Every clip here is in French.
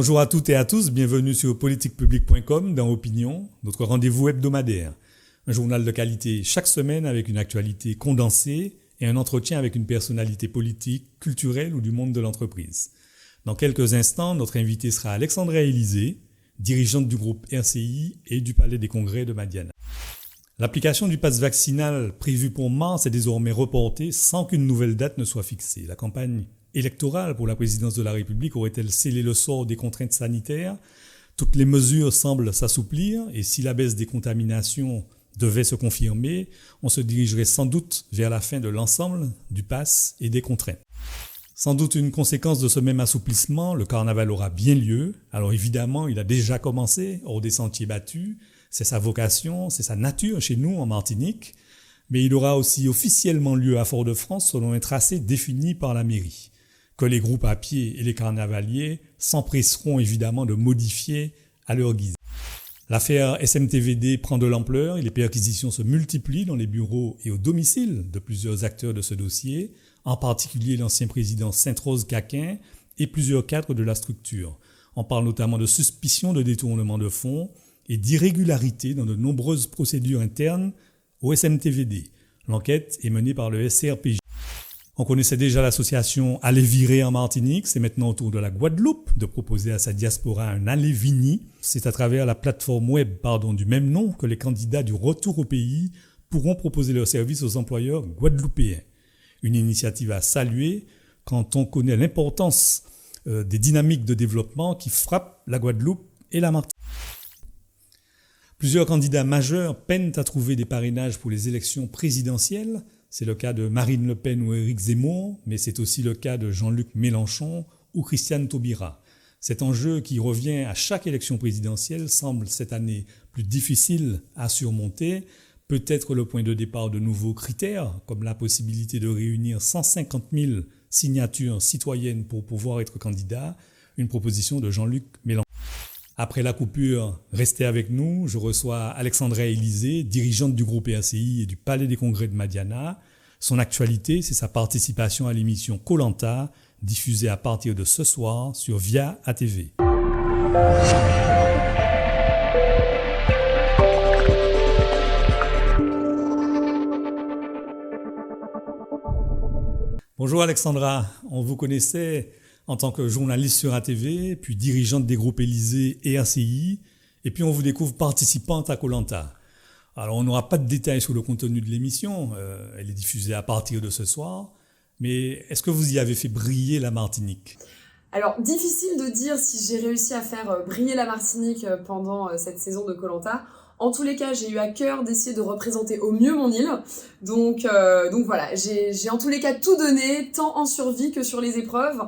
Bonjour à toutes et à tous, bienvenue sur politiquepublique.com dans Opinion, notre rendez-vous hebdomadaire. Un journal de qualité chaque semaine avec une actualité condensée et un entretien avec une personnalité politique, culturelle ou du monde de l'entreprise. Dans quelques instants, notre invité sera Alexandra Élysée, dirigeante du groupe RCI et du Palais des Congrès de Madiana. L'application du pass vaccinal prévue pour mars est désormais reportée sans qu'une nouvelle date ne soit fixée. La campagne électorale pour la présidence de la République aurait-elle scellé le sort des contraintes sanitaires ? Toutes les mesures semblent s'assouplir et si la baisse des contaminations devait se confirmer, on se dirigerait sans doute vers la fin de l'ensemble du pass et des contraintes. Sans doute une conséquence de ce même assouplissement, le carnaval aura bien lieu. Alors évidemment, il a déjà commencé hors des sentiers battus. C'est sa vocation, c'est sa nature chez nous en Martinique. Mais il aura aussi officiellement lieu à Fort-de-France selon un tracé défini par la mairie, que les groupes à pied et les carnavaliers s'empresseront évidemment de modifier à leur guise. L'affaire SMTVD prend de l'ampleur et les perquisitions se multiplient dans les bureaux et au domicile de plusieurs acteurs de ce dossier, en particulier l'ancien président Sainte-Rose Caquin et plusieurs cadres de la structure. On parle notamment de suspicion de détournement de fonds et d'irrégularités dans de nombreuses procédures internes au SMTVD. L'enquête est menée par le SCRPJ. On connaissait déjà l'association Aller Virer en Martinique, c'est maintenant au tour de la Guadeloupe de proposer à sa diaspora un Aller Vini. C'est à travers la plateforme web du même nom que les candidats du retour au pays pourront proposer leurs services aux employeurs guadeloupéens. Une initiative à saluer quand on connaît l'importance des dynamiques de développement qui frappent la Guadeloupe et la Martinique. Plusieurs candidats majeurs peinent à trouver des parrainages pour les élections présidentielles. C'est le cas de Marine Le Pen ou Éric Zemmour, mais c'est aussi le cas de Jean-Luc Mélenchon ou Christiane Taubira. Cet enjeu qui revient à chaque élection présidentielle semble cette année plus difficile à surmonter. Peut-être le point de départ de nouveaux critères, comme la possibilité de réunir 150 000 signatures citoyennes pour pouvoir être candidat, une proposition de Jean-Luc Mélenchon. Après la coupure, restez avec nous, je reçois Alexandra Élysée, dirigeante du groupe RCI et du Palais des Congrès de Madiana. Son actualité, c'est sa participation à l'émission Koh-Lanta, diffusée à partir de ce soir sur Via ATV. Bonjour Alexandra, on vous connaissait en tant que journaliste sur ATV, puis dirigeante des groupes Élysée et RCI, et puis on vous découvre participante à Koh-Lanta. Alors on n'aura pas de détails sur le contenu de l'émission, elle est diffusée à partir de ce soir, mais est-ce que vous y avez fait briller la Martinique ? Alors, difficile de dire si j'ai réussi à faire briller la Martinique pendant cette saison de Koh-Lanta. En tous les cas, j'ai eu à cœur d'essayer de représenter au mieux mon île. Donc voilà, j'ai en tous les cas tout donné, tant en survie que sur les épreuves,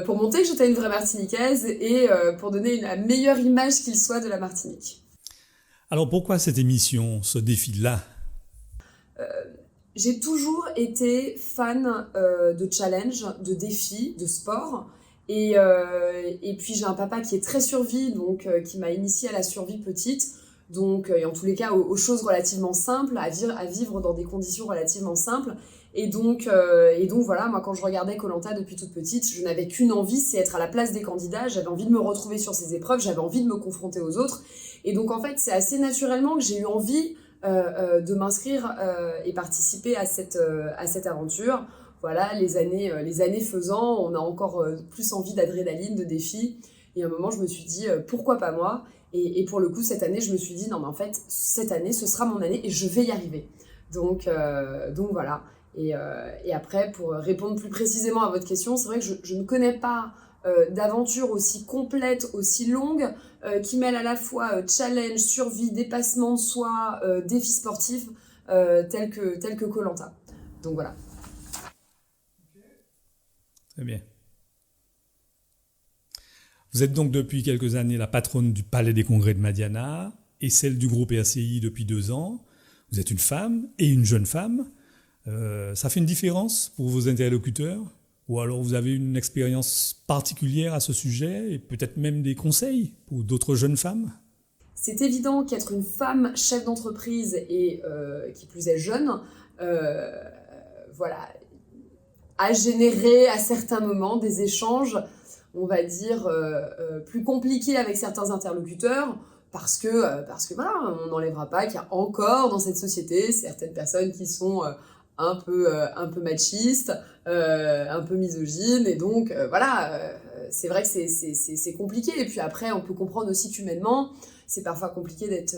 pour montrer que j'étais une vraie Martiniquaise et pour donner la meilleure image qu'il soit de la Martinique. Alors pourquoi cette émission, ce défi-là ? J'ai toujours été fan de challenge, de défis, de sport. Et puis j'ai un papa qui est très survie, donc qui m'a initiée à la survie petite. Donc, et en tous les cas, aux choses relativement simples, à vivre dans des conditions relativement simples. Et donc voilà, moi, quand je regardais Koh-Lanta depuis toute petite, je n'avais qu'une envie, c'est être à la place des candidats. J'avais envie de me retrouver sur ces épreuves, j'avais envie de me confronter aux autres. Et donc, en fait, c'est assez naturellement que j'ai eu envie de m'inscrire et participer à cette aventure. Voilà, les années faisant, on a encore plus envie d'adrénaline, de défis. Et à un moment, je me suis dit, pourquoi pas moi ? Et pour le coup, cette année, je me suis dit, non, mais en fait, cette année, ce sera mon année et je vais y arriver. Donc voilà. Et après, pour répondre plus précisément à votre question, c'est vrai que je ne connais pas d'aventure aussi complète, aussi longue, qui mêle à la fois challenge, survie, dépassement de soi, défis sportifs, tel que Koh-Lanta. Donc voilà. Très bien. Vous êtes donc depuis quelques années la patronne du Palais des Congrès de Madiana et celle du groupe RCI depuis 2 ans. Vous êtes une femme et une jeune femme. Ça fait une différence pour vos interlocuteurs ? Ou alors vous avez une expérience particulière à ce sujet et peut-être même des conseils pour d'autres jeunes femmes ? C'est évident qu'être une femme chef d'entreprise et qui plus est jeune, a généré à certains moments des échanges on va dire, plus compliqué avec certains interlocuteurs, parce que voilà, on n'enlèvera pas qu'il y a encore dans cette société certaines personnes qui sont un peu machistes, un peu misogynes, et donc c'est vrai que c'est compliqué. Et puis après, on peut comprendre aussi qu'humainement, c'est parfois compliqué d'être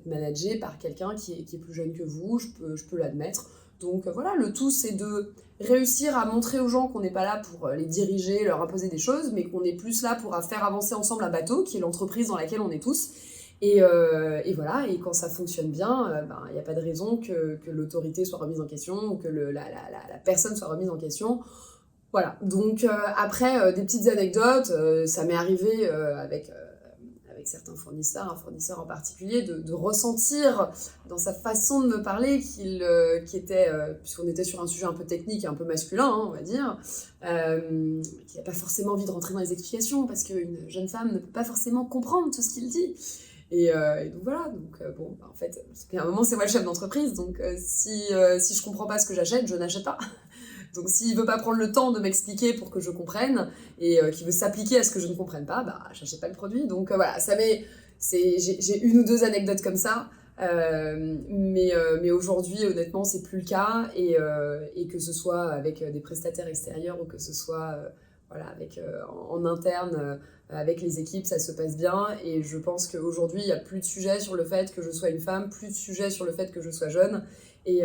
managé par quelqu'un qui est plus jeune que vous, je peux l'admettre. Donc voilà, le tout, c'est de réussir à montrer aux gens qu'on n'est pas là pour les diriger, leur imposer des choses, mais qu'on est plus là pour faire avancer ensemble un bateau, qui est l'entreprise dans laquelle on est tous. Et voilà, et quand ça fonctionne bien, il n'y a pas de raison que l'autorité soit remise en question ou que la personne soit remise en question. Voilà, donc après, des petites anecdotes, ça m'est arrivé avec certains fournisseurs, un fournisseur en particulier, de ressentir dans sa façon de me parler qu'il était, puisqu'on était sur un sujet un peu technique et un peu masculin, hein, on va dire, qu'il n'a pas forcément envie de rentrer dans les explications, parce qu'une jeune femme ne peut pas forcément comprendre tout ce qu'il dit. Et donc voilà, en fait, à un moment, c'est moi le chef d'entreprise, donc si je comprends pas ce que j'achète, je n'achète pas. Donc s'il veut pas prendre le temps de m'expliquer pour que je comprenne, et qu'il veut s'appliquer à ce que je ne comprenne pas, j'achète pas le produit. Donc voilà, j'ai une ou deux anecdotes comme ça, mais aujourd'hui, honnêtement, c'est plus le cas, et que ce soit avec des prestataires extérieurs ou que ce soit en interne, avec les équipes, ça se passe bien. Et je pense qu'aujourd'hui, il n'y a plus de sujet sur le fait que je sois une femme, plus de sujet sur le fait que je sois jeune. Et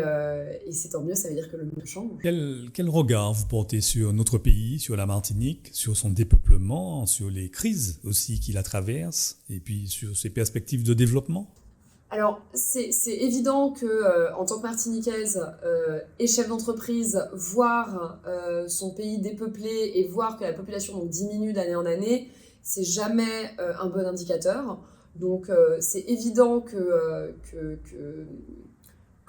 c'est tant mieux, ça veut dire que le monde change. Quel regard vous portez sur notre pays, sur la Martinique, sur son dépeuplement, sur les crises aussi qui la traversent, et puis sur ses perspectives de développement ? Alors, c'est évident que en tant que Martiniquaise et chef d'entreprise, voir son pays dépeuplé et voir que la population donc, diminue d'année en année, c'est jamais un bon indicateur. Donc, c'est évident que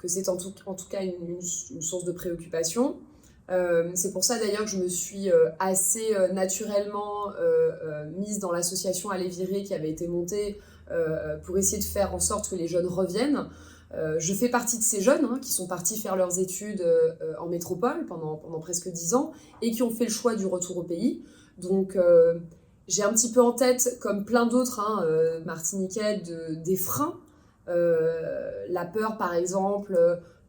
c'est en tout cas une source de préoccupation. C'est pour ça d'ailleurs que je me suis assez naturellement mise dans l'association Aller Virer qui avait été montée pour essayer de faire en sorte que les jeunes reviennent. Je fais partie de ces jeunes qui sont partis faire leurs études en métropole pendant presque 10 ans et qui ont fait le choix du retour au pays. Donc j'ai un petit peu en tête, comme plein d'autres Martiniquais, des freins. La peur par exemple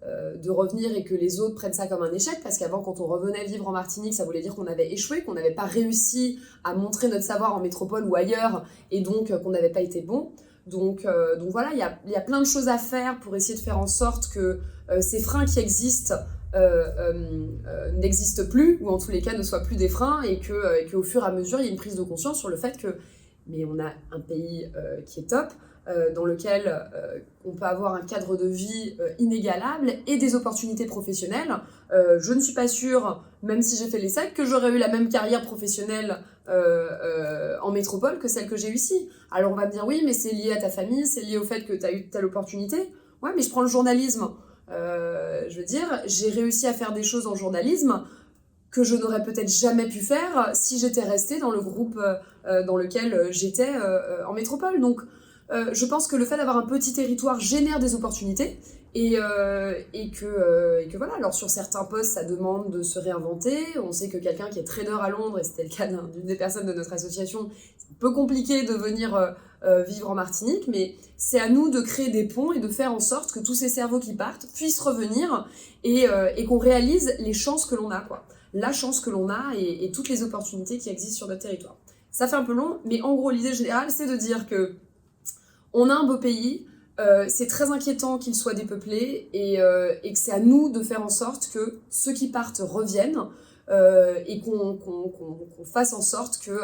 de revenir et que les autres prennent ça comme un échec, parce qu'avant quand on revenait vivre en Martinique ça voulait dire qu'on avait échoué, qu'on n'avait pas réussi à montrer notre savoir en métropole ou ailleurs, et donc qu'on n'avait pas été bon. Donc voilà, il y a plein de choses à faire pour essayer de faire en sorte que ces freins qui existent n'existent plus, ou en tous les cas ne soient plus des freins, et qu'au fur et à mesure il y ait une prise de conscience sur le fait que mais on a un pays qui est top, dans lequel on peut avoir un cadre de vie inégalable et des opportunités professionnelles. Je ne suis pas sûre, même si j'ai fait l'ESSEC, que j'aurais eu la même carrière professionnelle en métropole que celle que j'ai eue ici. Alors on va me dire oui, mais c'est lié à ta famille, c'est lié au fait que tu as eu telle opportunité. Ouais, mais je prends le journalisme. Je veux dire, j'ai réussi à faire des choses en journalisme que je n'aurais peut-être jamais pu faire si j'étais restée dans le groupe dans lequel j'étais en métropole. Donc, je pense que le fait d'avoir un petit territoire génère des opportunités et que voilà. Alors sur certains postes, ça demande de se réinventer. On sait que quelqu'un qui est trader à Londres, et c'était le cas d'une des personnes de notre association, c'est un peu compliqué de venir vivre en Martinique, mais c'est à nous de créer des ponts et de faire en sorte que tous ces cerveaux qui partent puissent revenir et qu'on réalise les chances que l'on a, quoi. La chance que l'on a et toutes les opportunités qui existent sur notre territoire. Ça fait un peu long, mais en gros, l'idée générale, c'est de dire que on a un beau pays, c'est très inquiétant qu'il soit dépeuplé, et que c'est à nous de faire en sorte que ceux qui partent reviennent, et qu'on fasse en sorte que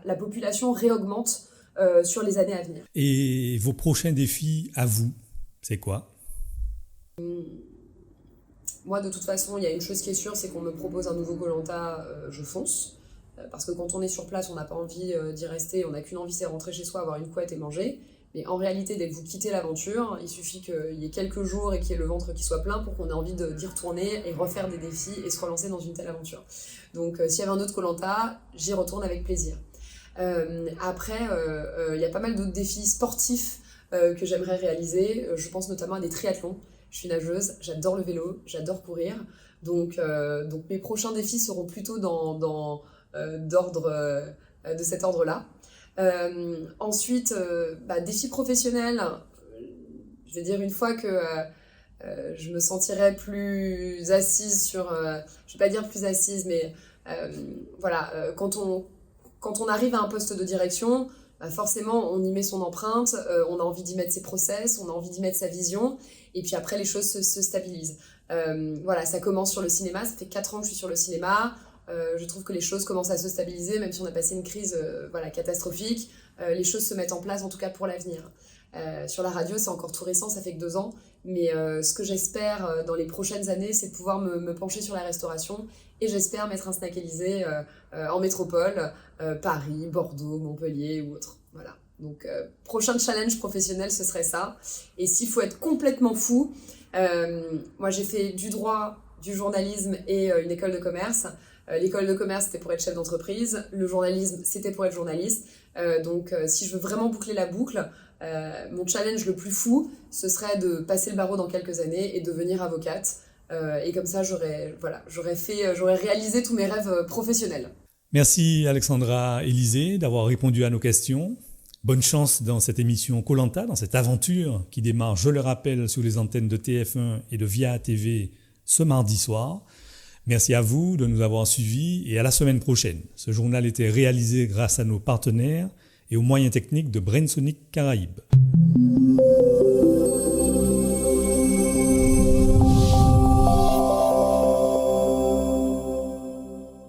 la population réaugmente sur les années à venir. Et vos prochains défis à vous, c'est quoi ? Moi, de toute façon, il y a une chose qui est sûre, c'est qu'on me propose un nouveau Koh-Lanta, je fonce. Parce que quand on est sur place, on n'a pas envie d'y rester, on n'a qu'une envie, c'est rentrer chez soi, avoir une couette et manger. Mais en réalité, dès que vous quittez l'aventure, il suffit qu'il y ait quelques jours et qu'il y ait le ventre qui soit plein pour qu'on ait envie d'y retourner et refaire des défis et se relancer dans une telle aventure. Donc, s'il y avait un autre Koh-Lanta, j'y retourne avec plaisir. Après, il y a pas mal d'autres défis sportifs que j'aimerais réaliser. Je pense notamment à des triathlons. Je suis nageuse, j'adore le vélo, j'adore courir. Donc mes prochains défis seront plutôt d'ordre de cet ordre-là. Ensuite, défi professionnel. Je vais dire une fois que je me sentirais plus assise sur... je vais pas dire plus assise, mais quand on arrive à un poste de direction, forcément, on y met son empreinte, on a envie d'y mettre ses process, on a envie d'y mettre sa vision, et puis après, les choses se stabilisent. Ça commence sur le cinéma, ça fait 4 ans que je suis sur le cinéma, je trouve que les choses commencent à se stabiliser, même si on a passé une crise catastrophique, les choses se mettent en place, en tout cas pour l'avenir. Sur la radio, c'est encore tout récent, ça fait que 2 ans, mais ce que j'espère dans les prochaines années, c'est de pouvoir me pencher sur la restauration, et j'espère mettre un Snack Élysée en métropole, Paris, Bordeaux, Montpellier ou autre. Voilà. Donc, prochain challenge professionnel, ce serait ça. Et s'il faut être complètement fou, moi j'ai fait du droit, du journalisme et une école de commerce. L'école de commerce, c'était pour être chef d'entreprise. Le journalisme, c'était pour être journaliste. Donc, si je veux vraiment boucler la boucle, mon challenge le plus fou, ce serait de passer le barreau dans quelques années et devenir avocate. Et comme ça, j'aurais réalisé tous mes rêves professionnels. Merci Alexandra Élysée d'avoir répondu à nos questions. Bonne chance dans cette émission Koh-Lanta, dans cette aventure qui démarre, je le rappelle, sur les antennes de TF1 et de VIA TV ce mardi soir. Merci à vous de nous avoir suivis et à la semaine prochaine. Ce journal était réalisé grâce à nos partenaires et aux moyens techniques de Brainsonic Caraïbes.